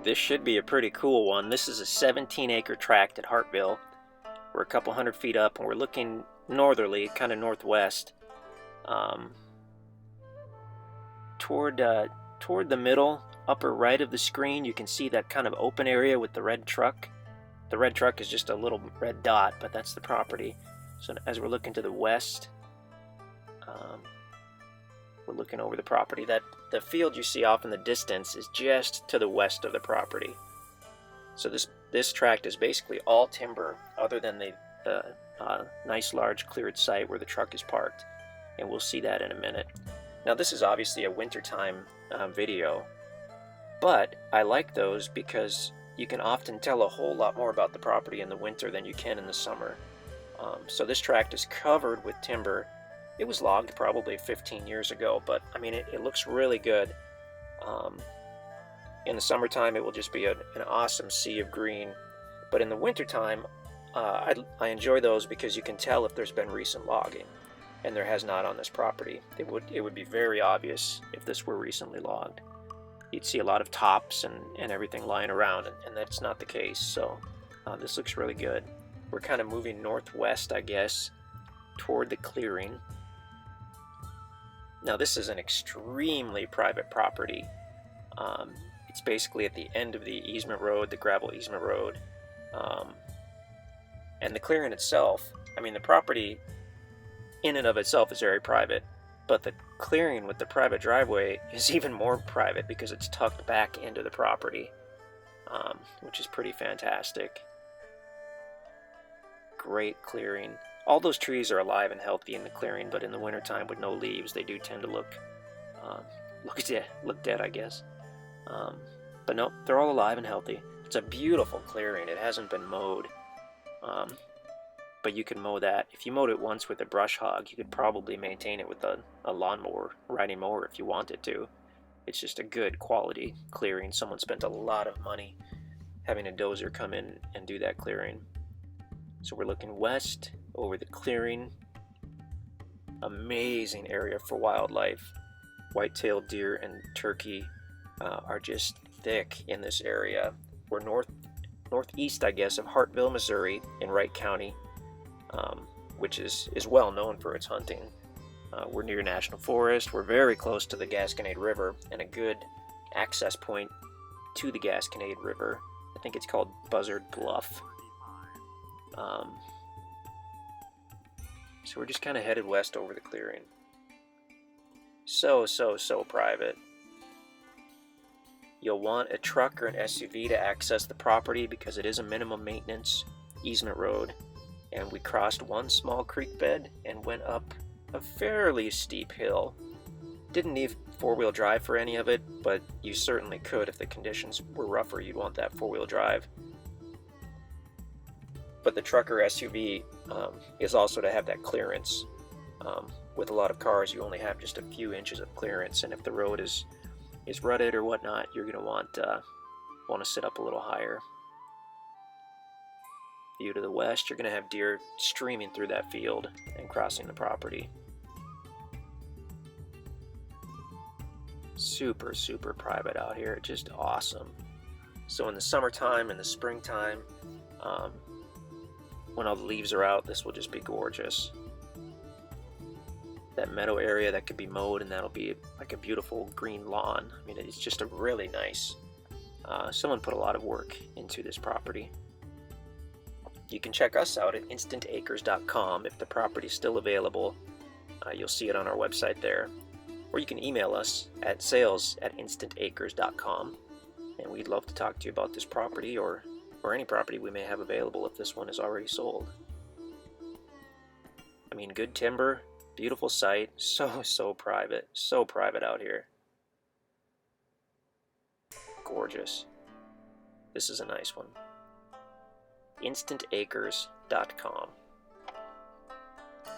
This should be a pretty cool one. This is a 17-acre tract at Hartville. We're a couple hundred feet up, and we're looking northerly, kind of northwest, toward the middle, upper right of the screen. You can see that kind of open area with the red truck. The red truck is just a little red dot, but that's the property. So as we're looking to the west, we're looking over the property. That the field you see off in the distance is just to the west of the property. So this tract is basically all timber, other than the nice large cleared site where the truck is parked, and we'll see that in a minute. Now this is obviously a wintertime video, but I like those because you can often tell a whole lot more about the property in the winter than you can in the summer. So this tract is covered with timber. It was logged probably 15 years ago, but I mean it looks really good. In the summertime it will just be an awesome sea of green, but in the wintertime I enjoy those because you can tell if there's been recent logging, and there has not on this property. It would be very obvious if this were recently logged. You'd see a lot of tops and everything lying around, and that's not the case. So this looks really good. We're kind of moving northwest, I guess, toward the clearing. Now this is an extremely private property. It's basically at the end of the easement road, the gravel easement road. And the clearing itself, I mean the property in and of itself is very private, but the clearing with the private driveway is even more private because it's tucked back into the property, which is pretty fantastic. Great clearing. All those trees are alive and healthy in the clearing, but in the wintertime with no leaves, they do tend to look dead, I guess. But no, they're all alive and healthy. It's a beautiful clearing. It hasn't been mowed. But you can mow that. If you mowed it once with a brush hog, you could probably maintain it with a lawnmower, riding mower if you wanted to. It's just a good quality clearing. Someone spent a lot of money having a dozer come in and do that clearing. So we're looking west over the clearing. Amazing area for wildlife. White-tailed deer and turkey are just thick in this area. We're northeast, I guess, of Hartville, Missouri, in Wright County, which is well known for its hunting. We're near National Forest. We're very close to the Gasconade River and a good access point to the Gasconade River. I think it's called Buzzard Bluff. So we're just kind of headed west over the clearing. So private. You'll want a truck or an SUV to access the property because it is a minimum maintenance easement road. And we crossed one small creek bed and went up a fairly steep hill. Didn't need four-wheel drive for any of it, but you certainly could if the conditions were rougher. You'd want that four-wheel drive. But the truck or SUV is also to have that clearance. With a lot of cars, you only have just a few inches of clearance, and if the road is rutted or whatnot, you're going to want to sit up a little higher. View to the west, you're going to have deer streaming through that field and crossing the property. Super private out here, just awesome. So in the summertime and the springtime, when all the leaves are out, this will just be gorgeous. That meadow area that could be mowed, and that'll be like a beautiful green lawn. I mean, it's just a really nice, someone put a lot of work into this property. You can check us out at InstantAcres.com. If the property is still available, you'll see it on our website there. Or you can email us at sales@InstantAcres.com, and we'd love to talk to you about this property or any property we may have available if this one is already sold. I mean, good timber, beautiful site, so private out here. Gorgeous. This is a nice one. InstantAcres.com.